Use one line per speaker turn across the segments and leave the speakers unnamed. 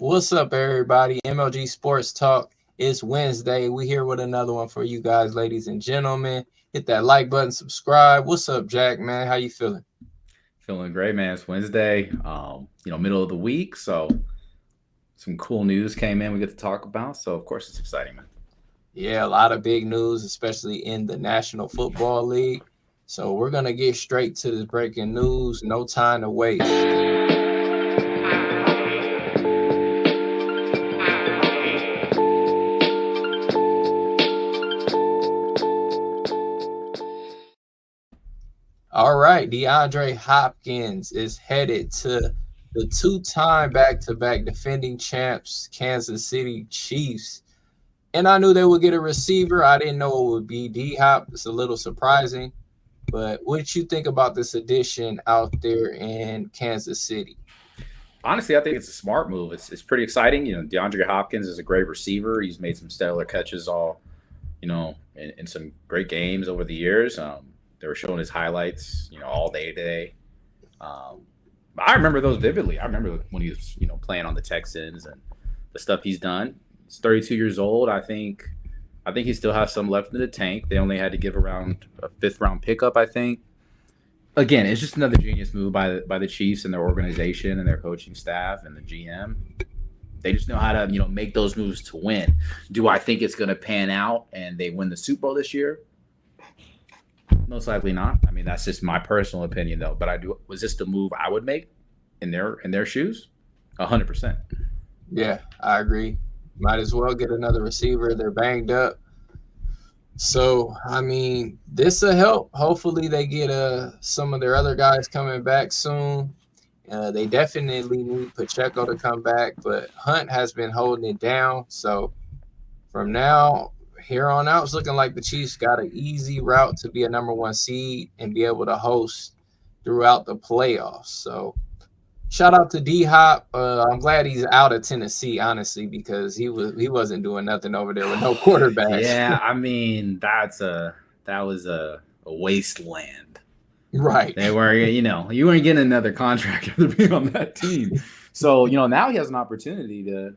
What's up, everybody? MLG Sports Talk. It's Wednesday. We here with another one for you guys, ladies and gentlemen. Hit that like button, subscribe. What's up, Jack, man? How you feeling?
Feeling great, man. It's Wednesday, middle of the week. So some cool news came in we get to talk about. So, of course, it's exciting, man.
Yeah, a lot of big news, especially in the National Football League. So we're going to get straight to the breaking news. No time to waste. All right, DeAndre Hopkins is headed to the two-time back-to-back defending champs, Kansas City Chiefs. And I knew they would get a receiver. I didn't know it would be D-Hop. It's a little surprising. But what did you think about this addition out there in Kansas City?
Honestly, I think it's a smart move. It's pretty exciting. DeAndre Hopkins is a great receiver. He's made some stellar catches in some great games over the years. They were showing his highlights, all day today. I remember those vividly. I remember when he was, playing on the Texans and the stuff he's done. He's 32 years old. I think he still has some left in the tank. They only had to give around a fifth-round pickup, I think. Again, it's just another genius move by the Chiefs and their organization and their coaching staff and the GM. They just know how to, make those moves to win. Do I think it's going to pan out and they win the Super Bowl this year? Most likely not. I mean, that's just my personal opinion, though. But was this the move I would make in their shoes? 100%.
Yeah, I agree. Might as well get another receiver. They're banged up. So, I mean, this will help. Hopefully they get some of their other guys coming back soon. They definitely need Pacheco to come back, but Hunt has been holding it down. So from now here on out, it's looking like the Chiefs got an easy route to be a number one seed and be able to host throughout the playoffs. So shout out to D-Hop. I'm glad he's out of Tennessee, honestly, because he wasn't doing nothing over there with no quarterbacks.
Yeah, I mean, that was a wasteland.
Right.
They were, you weren't getting another contract after being on that team. So, now he has an opportunity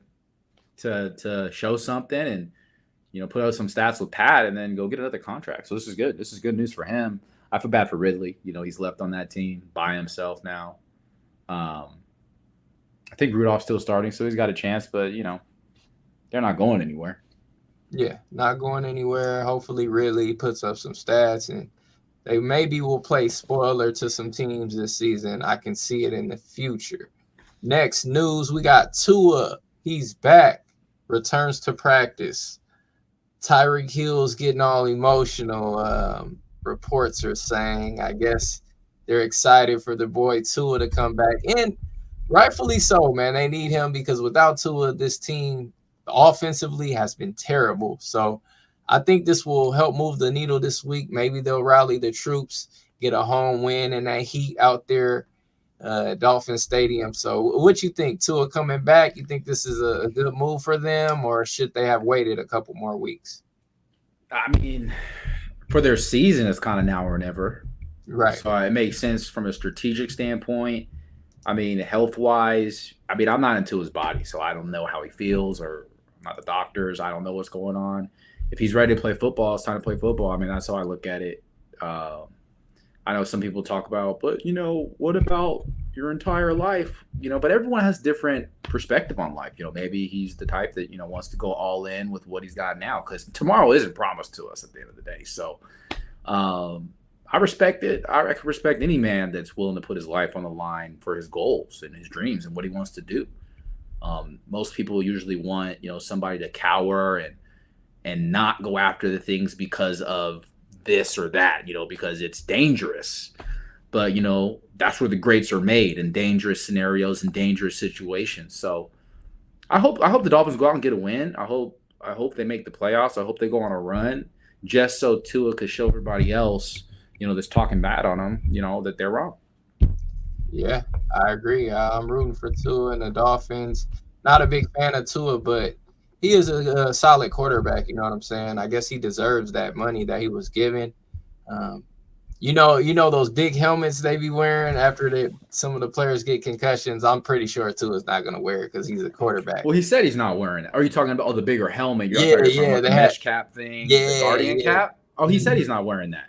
to show something and, put out some stats with Pat and then go get another contract. So this is good. This is good news for him. I feel bad for Ridley. He's left on that team by himself now. I think Rudolph's still starting, so he's got a chance, but, they're not going anywhere.
Yeah, not going anywhere. Hopefully Ridley puts up some stats and they maybe will play spoiler to some teams this season. I can see it in the future. Next news, we got Tua. He's back. Returns to practice. Tyreek Hill's getting all emotional. Reports are saying, I guess they're excited for the boy Tua to come back. And rightfully so, man. They need him because without Tua, this team offensively has been terrible. So I think this will help move the needle this week. Maybe they'll rally the troops, get a home win in that heat out there at Dolphin Stadium. So what you think? Tua coming back, you think this is a good move for them, or should they have waited a couple more weeks?
I mean, for their season, it's kind of now or never.
Right.
So it makes sense from a strategic standpoint. I mean, health-wise, I'm not into his body, so I don't know how he feels, or I'm not the doctors. I don't know what's going on. If he's ready to play football, it's time to play football. I mean, that's how I look at it. I know some people talk about, but, what about your entire life? But everyone has different perspective on life. Maybe he's the type that, wants to go all in with what he's got now because tomorrow isn't promised to us at the end of the day. So I respect it. I respect any man that's willing to put his life on the line for his goals and his dreams and what he wants to do. Most people usually want, somebody to cower and not go after the things because of this or that, because it's dangerous. But, that's where the greats are made, in dangerous scenarios and dangerous situations. So I hope the Dolphins go out and get a win. I hope they make the playoffs. I hope they go on a run just so Tua could show everybody else, that's talking bad on them, that they're wrong.
Yeah, I agree. I'm rooting for Tua and the Dolphins. Not a big fan of Tua, but he is a solid quarterback. You know what I'm saying? I guess he deserves that money that he was given. You know those big helmets they be wearing after some of the players get concussions. I'm pretty sure Tua's not gonna wear it because he's a quarterback.
Well, he said he's not wearing it. Are you talking about the bigger helmet? I
Yeah,
thought you were talking
yeah,
about the
they had.
mesh cap thing, the
Yeah,
Guardian
yeah.
cap. Oh, he said he's not wearing that.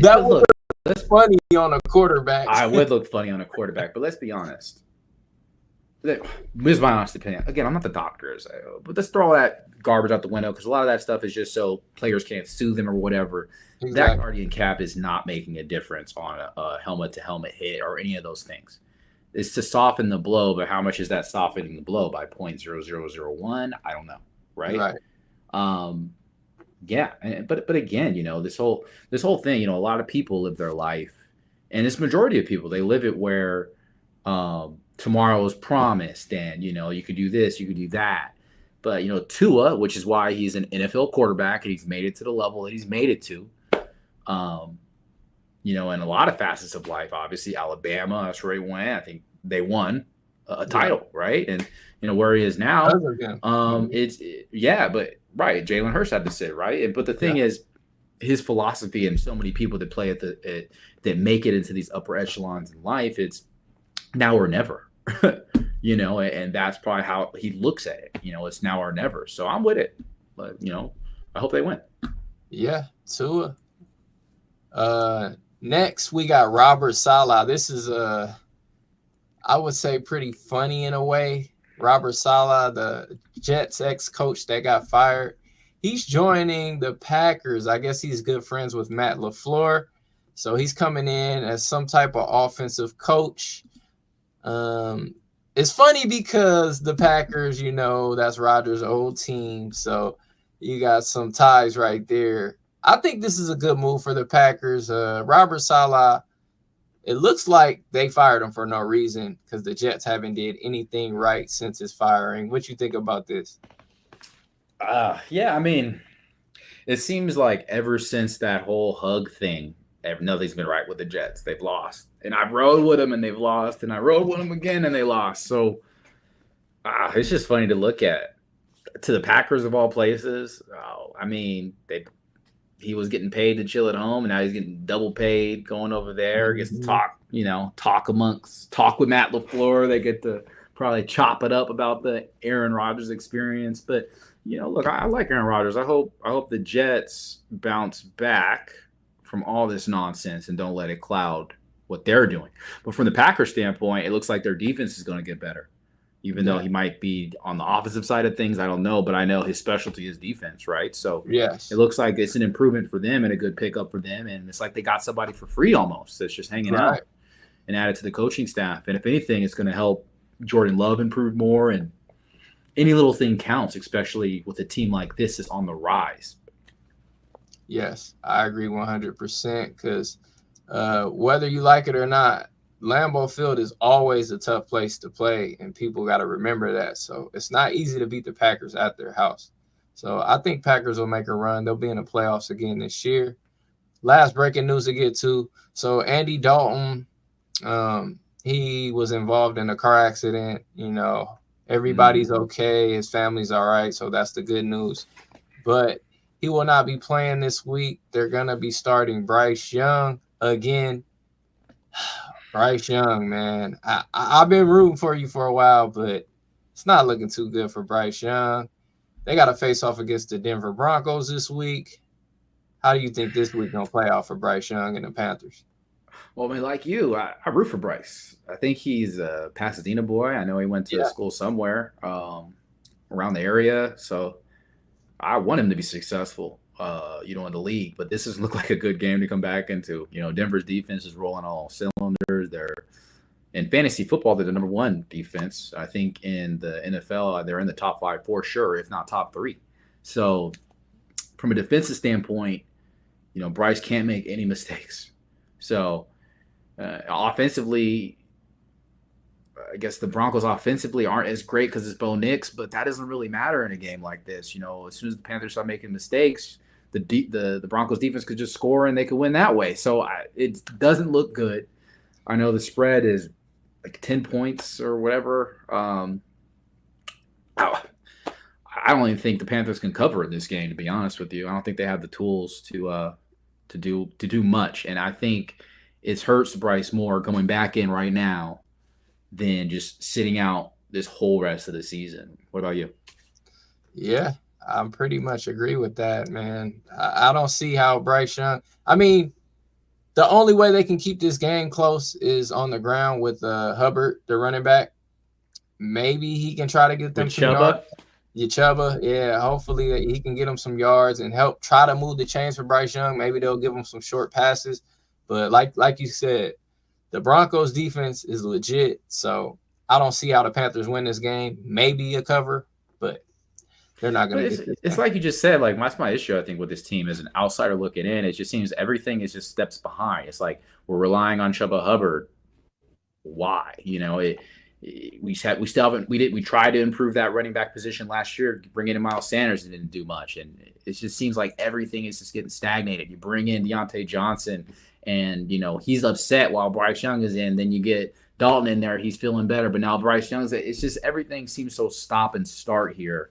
That would
Look,
look funny on a quarterback.
I would look funny on a quarterback, but let's be honest. This is my honest opinion. Again, I'm not the doctor, but let's throw all that garbage out the window because a lot of that stuff is just so players can't sue them or whatever.
Exactly.
That Guardian cap is not making a difference on a helmet-to-helmet hit or any of those things. It's to soften the blow, but how much is that softening the blow by 0.0001? I don't know, right? Yeah, but again, this whole thing, a lot of people live their life, and it's majority of people, they live it where tomorrow is promised, and you could do this, you could do that. But Tua, which is why he's an NFL quarterback and he's made it to the level that he's made it to, in a lot of facets of life. Obviously, Alabama, that's where he went. I think they won a title, right? And where he is now, but right, Jalen Hurts had to sit, right? But the thing is, his philosophy and so many people that play at that make it into these upper echelons in life, it's now or never. And that's probably how he looks at it. It's now or never. So I'm with it. But I hope they win.
Yeah, Tua. Next we got Robert Saleh. This is I would say pretty funny in a way. Robert Saleh, the Jets ex-coach that got fired, he's joining the Packers. I guess he's good friends with Matt LaFleur, so he's coming in as some type of offensive coach. It's funny because the Packers, that's Rodgers' old team, so you got some ties right there. I think this is a good move for the Packers. Robert Saleh, it looks like they fired him for no reason because the Jets haven't did anything right since his firing. What you think about this?
Yeah, I mean, it seems like ever since that whole hug thing, nothing's been right with the Jets. They've lost. And I rode with them and they've lost. And I rode with them again and they lost. So it's just funny to look at. To the Packers of all places, I mean, he was getting paid to chill at home, and now he's getting double paid going over there. Gets to talk with Matt LaFleur. They get to probably chop it up about the Aaron Rodgers experience. But look, I like Aaron Rodgers. I hope the Jets bounce back from all this nonsense and don't let it cloud what they're doing. But from the Packers standpoint, it looks like their defense is going to get better. Even though he might be on the offensive side of things, I don't know. But I know his specialty is defense, right? So
yes,
it looks like it's an improvement for them and a good pickup for them. And it's like they got somebody for free almost that's just hanging out and added to the coaching staff. And if anything, it's going to help Jordan Love improve more. And any little thing counts, especially with a team like this is on the rise.
Yes, I agree 100% because whether you like it or not, Lambeau Field is always a tough place to play, and people got to remember that. So it's not easy to beat the Packers at their house. So I think Packers will make a run. They'll be in the playoffs again this year. Last breaking news to get to. So Andy Dalton, he was involved in a car accident. Everybody's okay. His family's all right. So that's the good news. But he will not be playing this week. They're going to be starting Bryce Young again. Bryce Young, man. I've been rooting for you for a while, but it's not looking too good for Bryce Young. They got to face off against the Denver Broncos this week. How do you think this week going to play out for Bryce Young and the Panthers?
Well, I mean, like you, I root for Bryce. I think he's a Pasadena boy. I know he went to school somewhere around the area, so I want him to be successful. In the league, but this doesn't look like a good game to come back into. Denver's defense is rolling all cylinders. They're in fantasy football, they're the number one defense. I think in the NFL, they're in the top 5 for sure, if not top 3. So from a defensive standpoint, Bryce can't make any mistakes. So offensively, I guess the Broncos offensively aren't as great because it's Bo Nix, but that doesn't really matter in a game like this. As soon as the Panthers start making mistakes, the Broncos defense could just score and they could win that way. So it doesn't look good. I know the spread is like 10 points or whatever. I don't even think the Panthers can cover in this game, to be honest with you. I don't think they have the tools to to do much. And I think it hurts Bryce more coming back in right now than just sitting out this whole rest of the season. What about you?
Yeah, I'm pretty much agree with that, man. I don't see how Bryce Young. I mean, the only way they can keep this game close is on the ground with Hubbard, the running back. Maybe he can try to get
With
them some yards.
Chuba?
Chuba, yeah. Hopefully he can get them some yards and help try to move the chains for Bryce Young. Maybe they'll give him some short passes. But like you said, the Broncos defense is legit. So I don't see how the Panthers win this game. Maybe a cover, but they're not
But
going to get this
it's
game.
like you just said, like that's my issue, I think, with this team as an outsider looking in. It just seems everything is just steps behind. It's like we're relying on Chuba Hubbard. Why? We still haven't we tried to improve that running back position last year, bringing in Miles Sanders and didn't do much. And it just seems like everything is just getting stagnated. You bring in Deontay Johnson and he's upset while Bryce Young is in, then you get Dalton in there, he's feeling better, but now Bryce Young's it's just everything seems so stop and start here.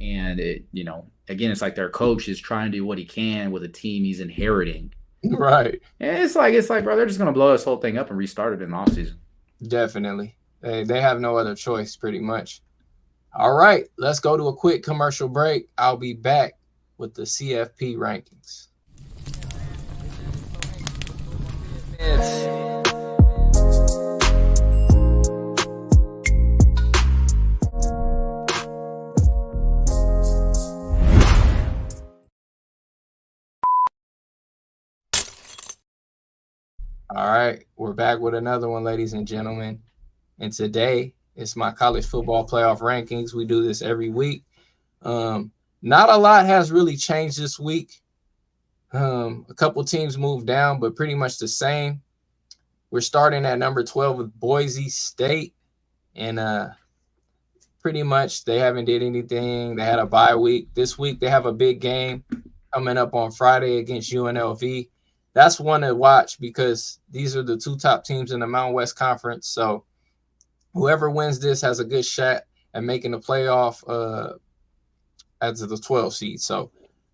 And again, it's like their coach is trying to do what he can with a team he's inheriting.
Right.
And it's like, bro, they're just gonna blow this whole thing up and restart it in the offseason.
Definitely. They have no other choice, pretty much. All right, let's go to a quick commercial break. I'll be back with the CFP rankings. All right, we're back with another one, ladies and gentlemen. And today it's my college football playoff rankings. We do this every week. Not a lot has really changed this week. A couple teams moved down, but pretty much the same. We're starting at number 12 with Boise State. And pretty much they haven't did anything. They had a bye week. This week they have a big game coming up on Friday against UNLV. That's one to watch because these are the two top teams in the Mountain West Conference. So whoever wins this has a good shot at making the playoff as the 12 seed. So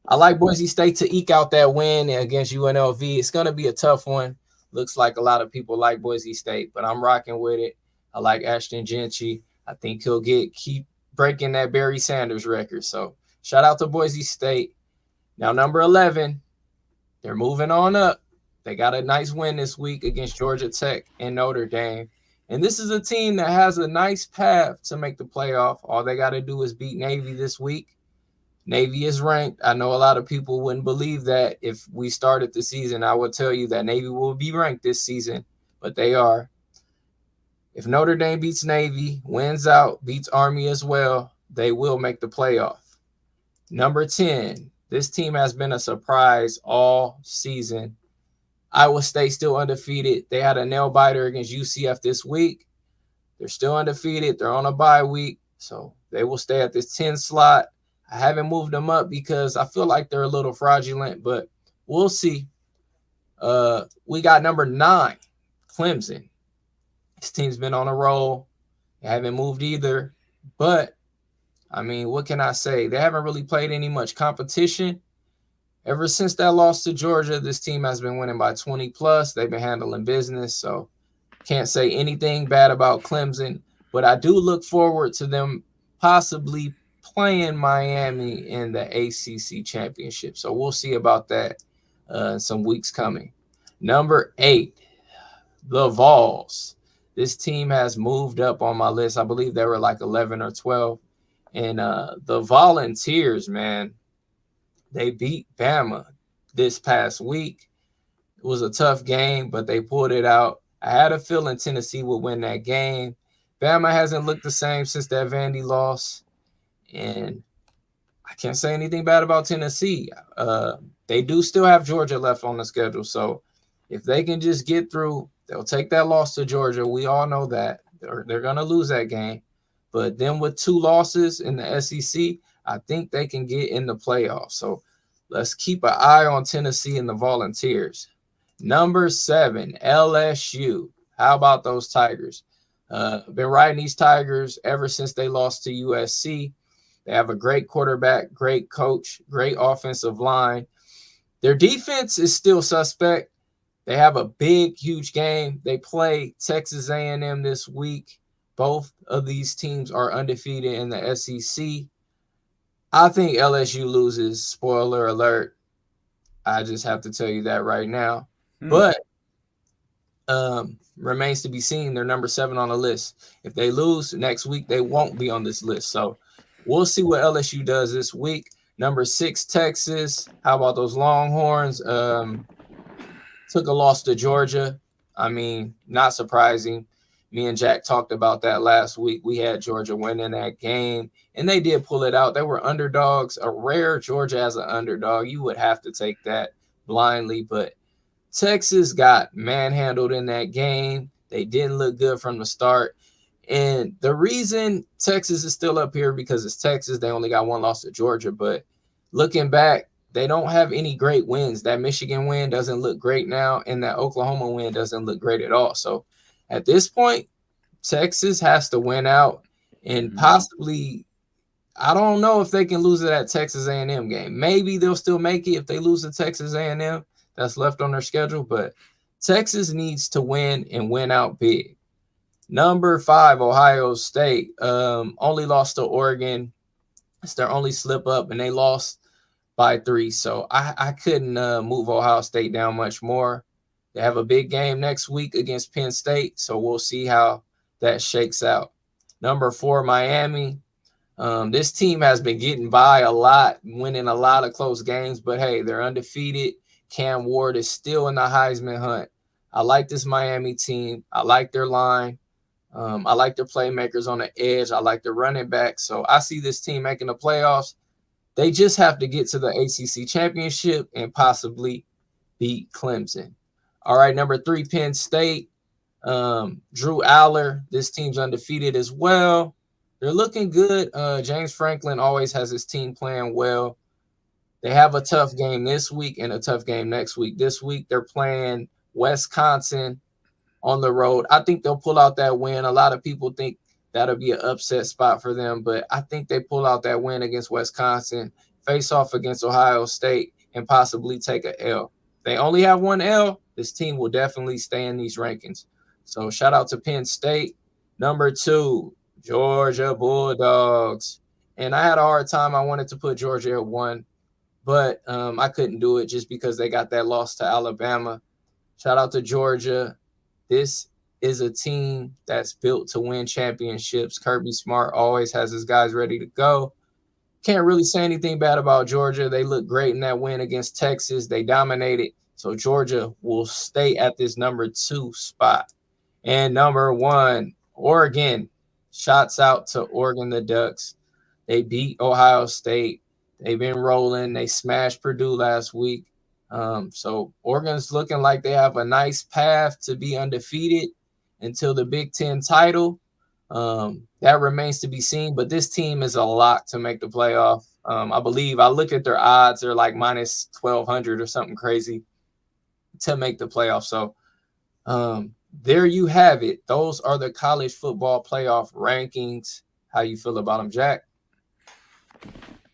I like Boise State to eke out that win against UNLV. It's going to be a tough one. Looks like a lot of people like Boise State, but I'm rocking with it. I like Ashton Gentry. I think he'll keep breaking that Barry Sanders record. So shout out to Boise State. Now, number 11, they're moving on up. They got a nice win this week against Georgia Tech and Notre Dame. And this is a team that has a nice path to make the playoff. All they got to do is beat Navy this week. Navy is ranked. I know a lot of people wouldn't believe that. If we started the season, I would tell you that Navy will be ranked this season, but they are. If Notre Dame beats Navy, wins out, beats Army as well, they will make the playoff. Number 10, this team has been a surprise all season. Iowa State still undefeated. They had a nail biter against UCF this week. They're still undefeated. They're on a bye week, so they will stay at this 10 slot. I haven't moved them up because I feel like they're a little fraudulent, but we'll see. We got number 9, Clemson. This team's been on a roll. They haven't moved either, but I mean, what can I say? They haven't really played any much competition. Ever since that loss to Georgia, this team has been winning by 20 plus. They've been handling business, so can't say anything bad about Clemson, but I do look forward to them possibly playing Miami in the ACC championship. So we'll see about that some weeks coming. Number 8, the Vols. This team has moved up on my list. I believe they were like 11 or 12. And the Volunteers, man, they beat Bama this past week. It was a tough game, but they pulled it out. I had a feeling Tennessee would win that game. Bama hasn't looked the same since that Vandy loss. And I can't say anything bad about Tennessee. They do still have Georgia left on the schedule. So if they can just get through, they'll take that loss to Georgia. We all know that. They're going to lose that game. But then with 2 losses in the SEC, I think they can get in the playoffs. So let's keep an eye on Tennessee and the Volunteers. Number 7, LSU. How about those Tigers? Been riding these Tigers ever since they lost to USC. They have a great quarterback, great coach, great offensive line. Their defense is still suspect. They have a big, huge game. They play Texas A&M this week. Both of these teams are undefeated in the SEC. I think LSU loses. Spoiler alert. I just have to tell you that right now. But remains to be seen. They're number 7 on the list. If they lose next week, they won't be on this list. So we'll see what LSU does this week. Number 6, Texas. How about those Longhorns? Took a loss to Georgia. I mean, not surprising. Me and Jack talked about that last week. We had Georgia winning that game, and they did pull it out. They were underdogs. A rare Georgia as an underdog. You would have to take that blindly, but Texas got manhandled in that game. They didn't look good from the start. And the reason Texas is still up here because it's Texas. They only got one loss to Georgia. But looking back, they don't have any great wins. That Michigan win doesn't look great now, and that Oklahoma win doesn't look great at all. So at this point, Texas has to win out and possibly – I don't know if they can lose it at Texas A&M game. Maybe they'll still make it if they lose to Texas A&M. That's left on their schedule, but Texas needs to win and win out big. Number 5, Ohio State, only lost to Oregon. It's their only slip up, and they lost by 3. So I couldn't move Ohio State down much more. They have a big game next week against Penn State, so we'll see how that shakes out. Number 4, Miami. This team has been getting by a lot, winning a lot of close games, but hey, they're undefeated. Cam Ward is still in the Heisman hunt. I like this Miami team. I like their line. I like their playmakers on the edge. I like their running back. So I see this team making the playoffs. They just have to get to the ACC championship and possibly beat Clemson. All right, number 3, Penn State. Drew Aller. This team's undefeated as well. They're looking good. James Franklin always has his team playing well. They have a tough game this week and a tough game next week. This week, they're playing Wisconsin on the road. I think they'll pull out that win. A lot of people think that'll be an upset spot for them, but I think they pull out that win against Wisconsin, face off against Ohio State, and possibly take an L. If they only have one L, this team will definitely stay in these rankings. So shout out to Penn State. Number 2, Georgia Bulldogs. And I had a hard time. I wanted to put Georgia at 1. But I couldn't do it just because they got that loss to Alabama. Shout out to Georgia. This is a team that's built to win championships. Kirby Smart always has his guys ready to go. Can't really say anything bad about Georgia. They look great in that win against Texas. They dominated. So Georgia will stay at this number 2 spot. And number 1, Oregon. Shots out to Oregon, the Ducks. They beat Ohio State. They've been rolling. They smashed Purdue last week. So Oregon's looking like they have a nice path to be undefeated until the Big Ten title. That remains to be seen. But this team is a lock to make the playoff. I believe I looked at their odds. They're like minus 1,200 or something crazy to make the playoff. So there you have it. Those are the college football playoff rankings. How you feel about them, Jack?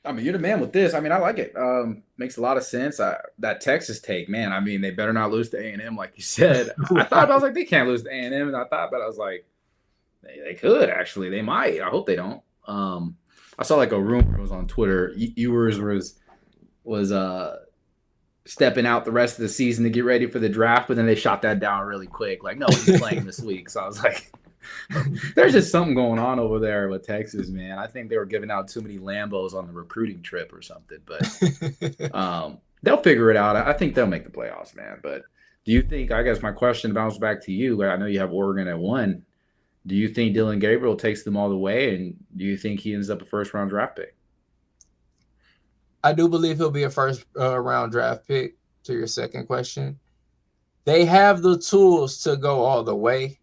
I mean, you're the man with this. I mean, I like it. Makes a lot of sense. That Texas take, man. I mean, they better not lose to A&M, like you said. I was like, they can't lose to A&M, and I was like, they could actually. They might. I hope they don't. I saw like a rumor was on Twitter. Ewers was stepping out the rest of the season to get ready for the draft, but then they shot that down really quick. Like, no, he's playing this week. So I was like, there's just something going on over there with Texas, man. I think they were giving out too many Lambos on the recruiting trip or something, but they'll figure it out. I think they'll make the playoffs, man. But do you think, I guess my question bounces back to you. I know you have Oregon at 1. Do you think Dylan Gabriel takes them all the way, and do you think he ends up a first-round draft pick?
I do believe he'll be a first-round draft pick, to your second question. They have the tools to go all the way.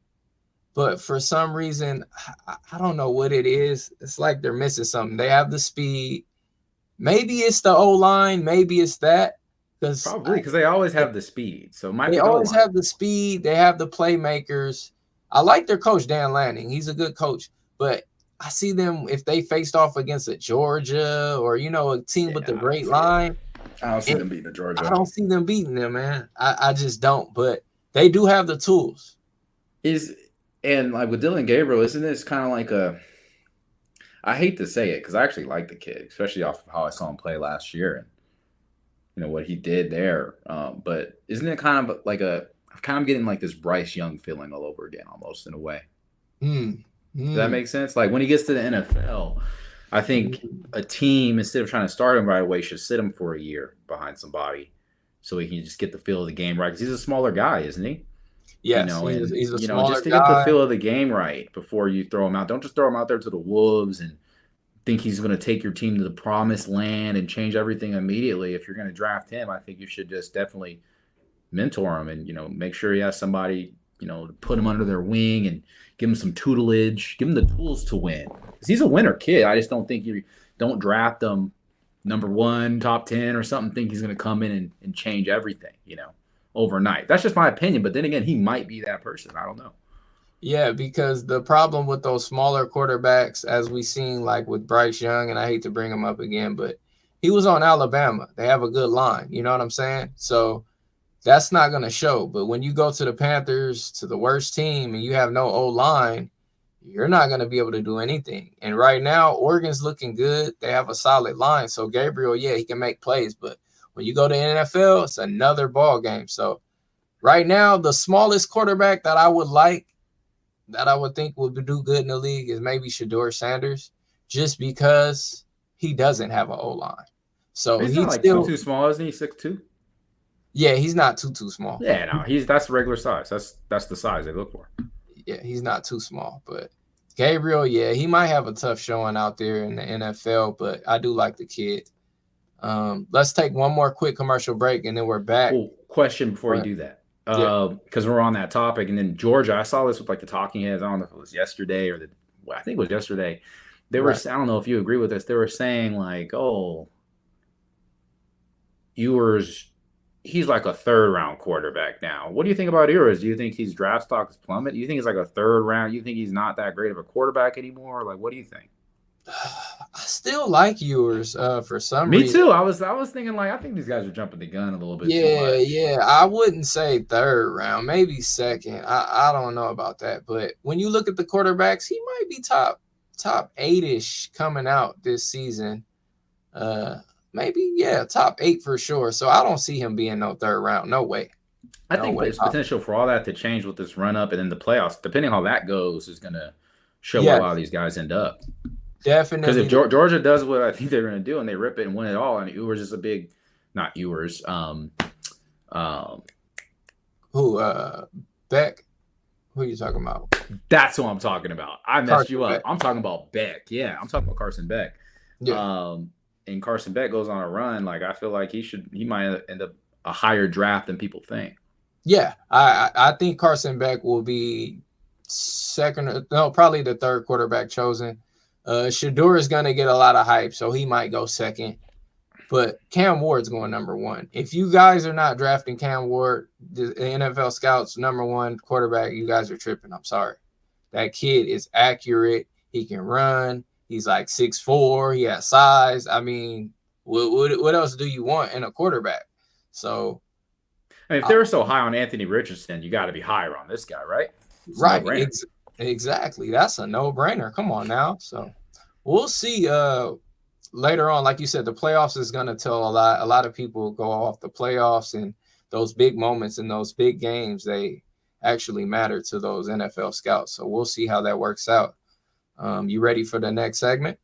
But for some reason, I don't know what it is. It's like they're missing something. They have the speed. Maybe it's the O-line. Maybe it's that.
Probably because they always have the speed. So
they always have the speed. They have the playmakers. I like their coach, Dan Lanning. He's a good coach. But I see them, if they faced off against a Georgia or, a team with a great line,
I don't see them beating the Georgia.
I don't see them beating them, man. I just don't. But they do have the tools.
And like with Dylan Gabriel, isn't this kind of like I hate to say it because I actually like the kid, especially off of how I saw him play last year and what he did there. But isn't it kind of like I'm kind of getting like this Bryce Young feeling all over again, almost in a way. Does that make sense? Like when he gets to the NFL, I think a team, instead of trying to start him right away, should sit him for a year behind somebody so he can just get the feel of the game right. Because he's a smaller guy, isn't he?
Yes, he's a smaller
just to
guy.
get the feel of the game right before you throw him out. Don't just throw him out there to the wolves and think he's going to take your team to the promised land and change everything immediately. If you're going to draft him, I think you should just definitely mentor him and, make sure he has somebody, to put him under their wing and give him some tutelage, give him the tools to win. Because he's a winner kid. I just don't think you don't draft him number 1, top 10 or something, think he's going to come in and change everything, overnight. That's just my opinion. But then again, he might be that person. I don't know.
Yeah, because the problem with those smaller quarterbacks, as we've seen like with Bryce Young, and I hate to bring him up again, but he was on Alabama. They have a good line. You know what I'm saying? So that's not going to show. But when you go to the Panthers, to the worst team, and you have no O-line, you're not going to be able to do anything. And right now, Oregon's looking good. They have a solid line. So Gabriel, yeah, he can make plays. But when you go to NFL, it's another ball game. So right now, the smallest quarterback that I would like, that I would think would do good in the league is maybe Shedeur Sanders, just because he doesn't have an O-line. So
he's not like too small, isn't he? 6'2"?
Yeah, he's not too small.
Yeah, no, that's regular size. That's the size they look for.
Yeah, he's not too small. But Gabriel, yeah, he might have a tough showing out there in the NFL, but I do like the kid. Let's take one more quick commercial break, and then we're back.
Oh, question before you do that. Because we're on that topic. And then Georgia, I saw this with like the talking heads. I don't know if it was yesterday or I think it was yesterday. They were, I don't know if you agree with this. They were saying like, he's like a 3rd round quarterback now. What do you think about Ewers? Do you think his draft stock is plummet? Do you think it's like a 3rd round? You think he's not that great of a quarterback anymore? Like, what do you think?
I still like Ewers for some reason.
Me too. I was thinking like I think these guys are jumping the gun a little bit too much.
Yeah. I wouldn't say 3rd round, maybe 2nd. I don't know about that. But when you look at the quarterbacks, he might be top 8-ish coming out this season. Maybe, top 8 for sure. So I don't see him being no 3rd round. No way.
I think there's potential for all that to change with this run up and then the playoffs. Depending on how that goes is going to show where a lot of these guys end up.
Definitely.
Because if Georgia does what I think they're going to do and they rip it and win it all, and Ewers is a big – not Ewers.
Beck? Who are you talking about?
That's who I'm talking about. I messed you up. Beck. I'm talking about Beck. Yeah, I'm talking about Carson Beck.
Yeah.
And Carson Beck goes on a run, like I feel like he might end up a higher draft than people think.
Yeah, I think Carson Beck will be probably the 3rd quarterback chosen. Shedeur is going to get a lot of hype, so he might go 2nd. But Cam Ward's going number 1. If you guys are not drafting Cam Ward, the NFL scouts number 1 quarterback, you guys are tripping. I'm sorry. That kid is accurate. He can run. He's like 6'4". He has size. I mean, what else do you want in a quarterback? So,
I mean, if they were so high on Anthony Richardson, you got to be higher on this guy, right? It's
right. Exactly. That's a no-brainer. Come on now. So we'll see later on. Like you said, the playoffs is going to tell a lot. A lot of people go off the playoffs, and those big moments and those big games, they actually matter to those NFL scouts. So we'll see how that works out. You ready for the next segment?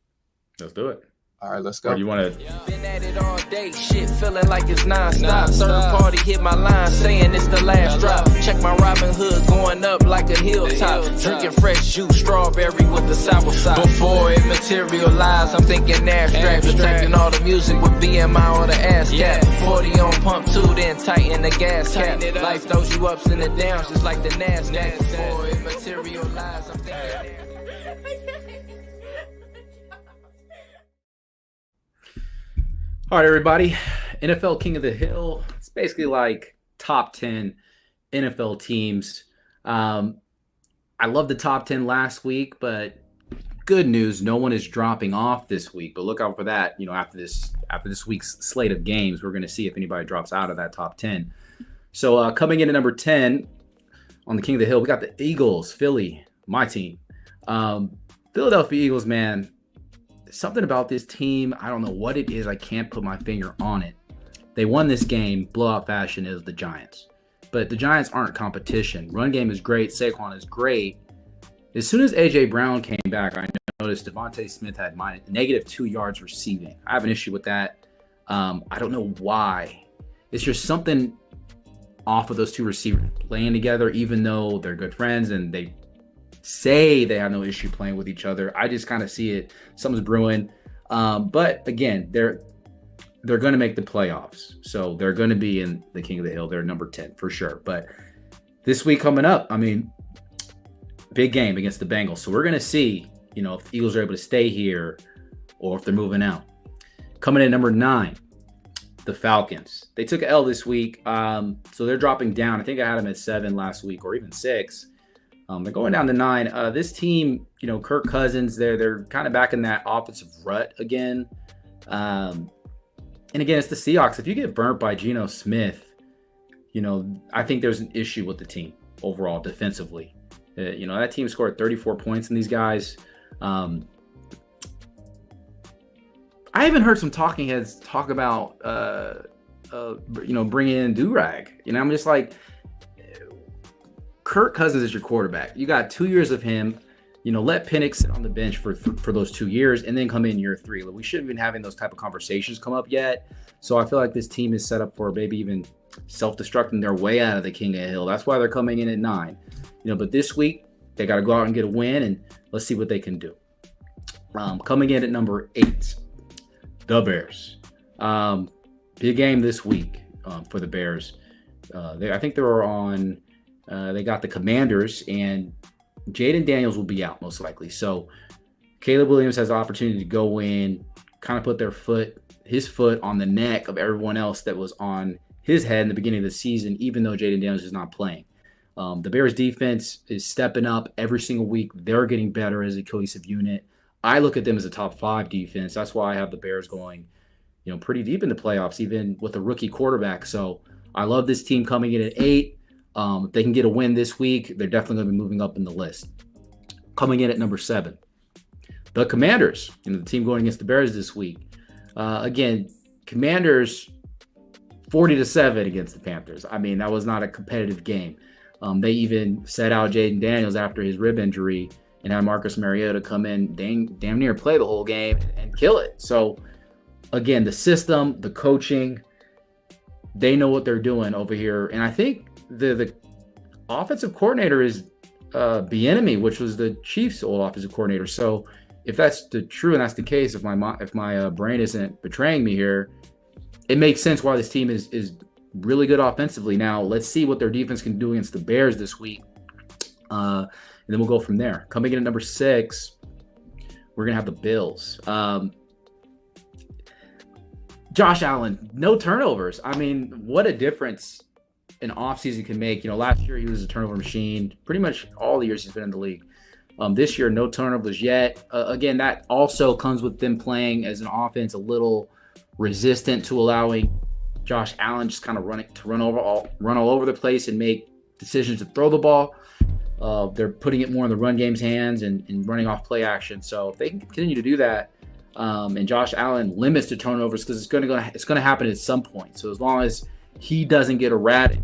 Let's do it.
All right, let's go.
Or do you want to?
Been at it all day, shit feeling like it's non-stop. Third party hit my line, saying it's the last drop. Check my Robin Hood going up like a hilltop. Drinking fresh juice, strawberry with the sour side. Before it materialized, I'm thinking abstract. Protecting all the music with BMI or the ass cap. 40 on pump 2, then tighten the gas cap. Life throws you ups and the downs, just like the NASDAQ. Before it materialized, I'm thinking.
All right, everybody. NFL King of the Hill. It's basically like top 10 NFL teams. I love the top 10 last week, but good news, no one is dropping off this week, but look out for that. After this week's slate of games, we're going to see if anybody drops out of that top 10. So coming in at number 10 on the King of the Hill, we got the Eagles, Philly, my team. Philadelphia Eagles, man, something about this team, I don't know what it is. I can't put my finger on it. They won this game, blowout fashion, is the Giants. But the Giants aren't competition. Run game is great. Saquon is great. As soon as A.J. Brown came back, I noticed Devontae Smith had -2 yards receiving. I have an issue with that. I don't know why. It's just something off of those two receivers playing together, even though they're good friends and they say they have no issue playing with each other. I just kind of see it. Something's brewing. But again, they're going to make the playoffs. So they're going to be in the King of the Hill. They're number 10 for sure. But this week coming up, big game against the Bengals. So we're going to see, if the Eagles are able to stay here or if they're moving out. Coming in number 9, the Falcons. They took an L this week. So they're dropping down. I think I had them at 7 last week or even 6. They're going down to 9. This team, Kirk Cousins, they're kind of back in that offensive rut again. And again, it's the Seahawks. If you get burnt by Geno Smith, I think there's an issue with the team overall defensively. That team scored 34 points in these guys. I even heard some talking heads talk about, bringing in Durag. I'm just like, Kirk Cousins is your quarterback. You got 2 years of him. Let Penix sit on the bench for those 2 years and then come in year 3. We shouldn't have been having those type of conversations come up yet. So I feel like this team is set up for maybe even self-destructing their way out of the King of the Hill. That's why they're coming in at 9. But this week, they got to go out and get a win, and let's see what they can do. Coming in at number 8, the Bears. Big game this week for the Bears. I think they got the Commanders, and Jaden Daniels will be out most likely. So Caleb Williams has the opportunity to go in, kind of put his foot on the neck of everyone else that was on his head in the beginning of the season, even though Jaden Daniels is not playing. The Bears defense is stepping up every single week. They're getting better as a cohesive unit. I look at them as a top 5 defense. That's why I have the Bears going, pretty deep in the playoffs, even with a rookie quarterback. So I love this team coming in at 8. If they can get a win this week, they're definitely going to be moving up in the list. Coming in at number 7, the Commanders. The team going against the Bears this week. Again, Commanders 40-7 against the Panthers. That was not a competitive game. They even set out Jaden Daniels after his rib injury and had Marcus Mariota come in, damn near play the whole game and kill it. So, again, the system, the coaching, they know what they're doing over here. And I think the offensive coordinator is Bieniemy, which was the Chiefs' old offensive coordinator. So, if that's true and that's the case, if my brain isn't betraying me here, it makes sense why this team is really good offensively. Now, let's see what their defense can do against the Bears this week. And then we'll go from there. Coming in at number 6, we're going to have the Bills. Josh Allen, no turnovers. What a difference an offseason can make. Last year he was a turnover machine. Pretty much all the years he's been in the league. This year, no turnovers yet. Again, that also comes with them playing as an offense a little resistant to allowing Josh Allen just kind of run all over the place and make decisions to throw the ball. They're putting it more in the run game's hands and running off play action. So if they can continue to do that, and Josh Allen limits the turnovers, because it's going to happen at some point. So as long as he doesn't get erratic,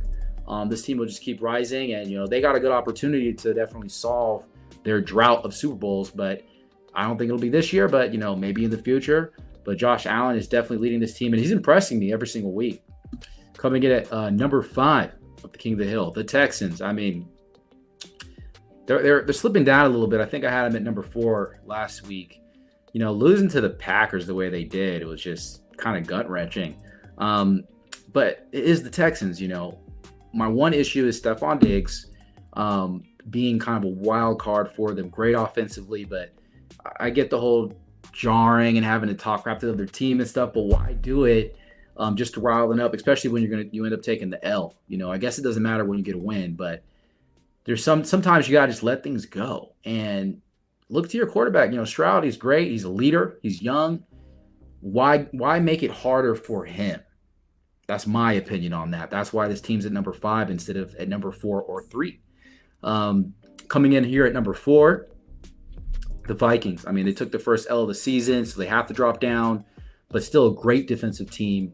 this team will just keep rising. And they got a good opportunity to definitely solve their drought of Super Bowls. But I don't think it'll be this year, but maybe in the future. But Josh Allen is definitely leading this team, and he's impressing me every single week. Coming in at number 5 of the King of the Hill, the Texans. They're slipping down a little bit. I think I had them at number 4 last week. Losing to the Packers the way they did, it was just kind of gut-wrenching. But it is the Texans. My one issue is Stephon Diggs being kind of a wild card for them. Great offensively, but I get the whole jarring and having to talk crap to the other team and stuff, but why do it just to rile them up, especially when you end up taking the L? I guess it doesn't matter when you get a win, but there's sometimes you gotta just let things go. And look to your quarterback. Stroud, he's great. He's a leader. He's young. Why make it harder for him? That's my opinion on that. That's why this team's at number 5 instead of at number 4 or 3. Coming in here at number 4, the Vikings. I mean, they took the first L of the season, so they have to drop down, but still a great defensive team.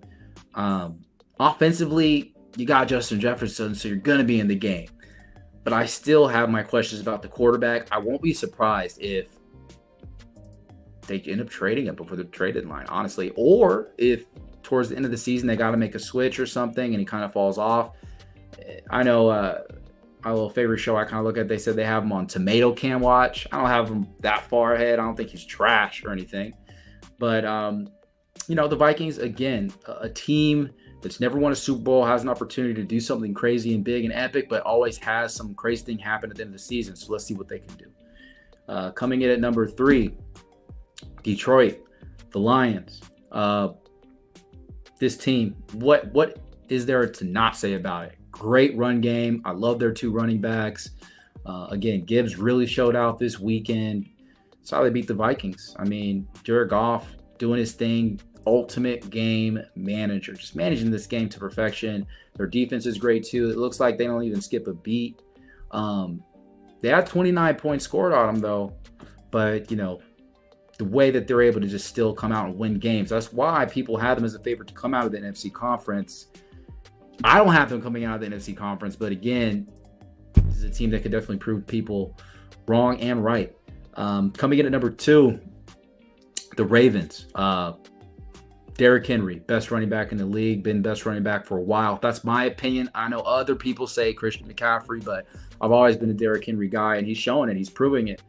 Offensively, you got Justin Jefferson, so you're going to be in the game. But I still have my questions about the quarterback. I won't be surprised if they end up trading him before the trade deadline, honestly. Or if towards the end of the season they got to make a switch or something and he kind of falls off. I know my little favorite show I kind of look at, they said they have him on Tomato Can Watch. I don't have him that far ahead. I don't think he's trash or anything. But, the Vikings, again, a team that's never won a Super Bowl, has an opportunity to do something crazy and big and epic, but always has some crazy thing happen at the end of the season. So let's see what they can do. Coming in at number 3, Detroit, the Lions. This team, what is there to not say about it? Great run game. I love their 2 running backs. Again, Gibbs really showed out this weekend. That's how they beat the Vikings. I mean, Jared Goff doing his thing, ultimate game manager, just managing this game to perfection. Their defense is great too. It looks like they don't even skip a beat. They had 29 points scored on them though, but the way that they're able to just still come out and win games, that's why people have them as a favorite to come out of the NFC conference. I don't have them coming out of the NFC conference, but again, this is a team that could definitely prove people wrong and right. Coming in at number 2, the Ravens. Derrick Henry, best running back in the league, been best running back for a while. That's my opinion. I know other people say Christian McCaffrey, but I've always been a Derrick Henry guy, and he's showing it. He's proving it.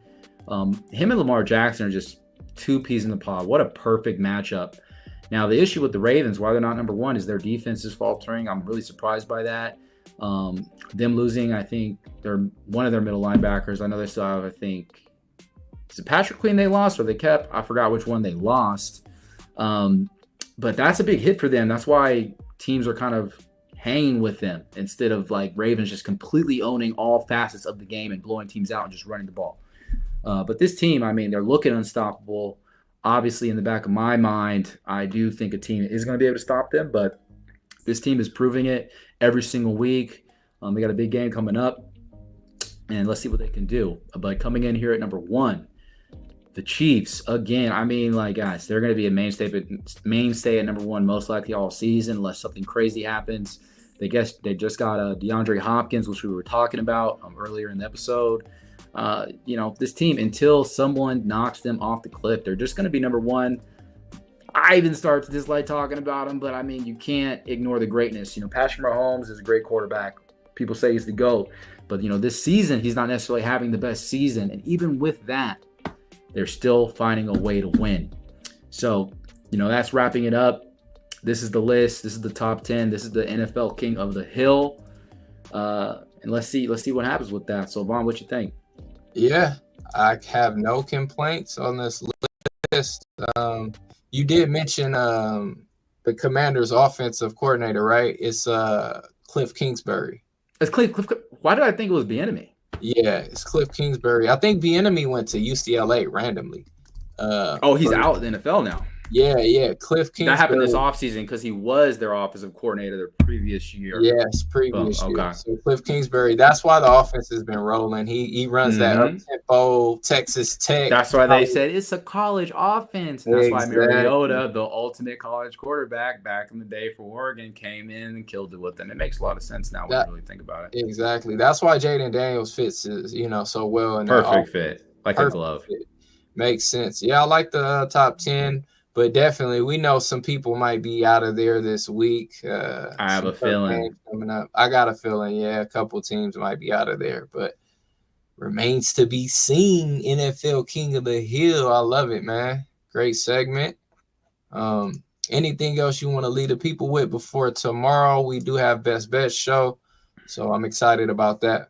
Him and Lamar Jackson are just 2 peas in the pod. What a perfect matchup. Now, the issue with the Ravens, why they're not number 1, is their defense is faltering. I'm really surprised by that. Them losing, I think, they're one of their middle linebackers. I know they still have, I think, is it Patrick Queen they lost or they kept? I forgot which one they lost. But that's a big hit for them. That's why teams are kind of hanging with them instead of like Ravens just completely owning all facets of the game and blowing teams out and just running the ball. But this team, I mean, they're looking unstoppable. Obviously, in the back of my mind, I do think a team is going to be able to stop them, but this team is proving it every single week. They got a big game coming up, and let's see what they can do. But coming in here at number 1, the Chiefs, again, I mean, like, guys, they're going to be a mainstay at number 1 most likely all season unless something crazy happens. They just got DeAndre Hopkins, which we were talking about earlier in the episode. This team, until someone knocks them off the cliff, they're just going to be number 1. I even start to dislike talking about them, but I mean, you can't ignore the greatness. Patrick Mahomes is a great quarterback. People say he's the GOAT, but this season, he's not necessarily having the best season. And even with that, they're still finding a way to win. So, that's wrapping it up. This is the list. This is the top 10. This is the NFL King of the Hill. And let's see what happens with that. So, Vaughn, what you think?
Yeah, I have no complaints on this list. You did mention the Commanders' offensive coordinator, right? It's Cliff Kingsbury.
It's Cliff. Why did I think it was Bieniemy?
Yeah, it's Cliff Kingsbury. I think Bieniemy went to UCLA randomly.
He's out of the NFL now.
Yeah. Cliff Kingsbury.
That happened this offseason because he was their offensive coordinator the previous year.
Yes, previous year.
Okay.
So Cliff Kingsbury, that's why the offense has been rolling. He runs that up-tempo Texas Tech.
That's why they said it's a college offense. And that's why Mariota, the ultimate college quarterback back in the day for Oregon, came in and killed it with them. It makes a lot of sense now when you really think about it.
Exactly. That's why Jaden Daniels fits so well in
perfect fit. Like a glove. Fit.
Makes sense. Yeah, I like the top 10. But definitely, we know some people might be out of there this week.
I have a feeling.
Coming up. I got a feeling, yeah, a couple teams might be out of there. But remains to be seen. NFL King of the Hill. I love it, man. Great segment. Anything else you want to leave the people with before tomorrow? We do have Best Bet show. So I'm excited about that.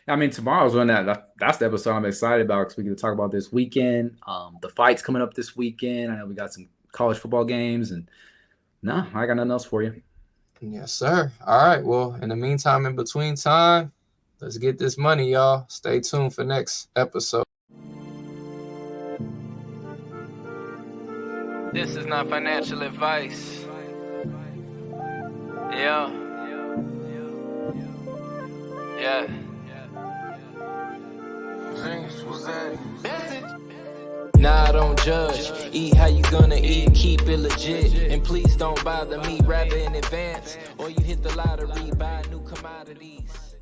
I mean, tomorrow's when that's the episode I'm excited about because we get to talk about this weekend. The fights coming up this weekend. I know we got some college football games, and I got nothing else for you.
Yes, sir. All right. Well, in the meantime, in between time, let's get this money, y'all. Stay tuned for next episode.
This is not financial advice. Yeah. Yeah. Nah, don't judge. Eat how you gonna eat, keep it legit. And please don't bother me, rather in advance. Or you hit the lottery, buy new commodities.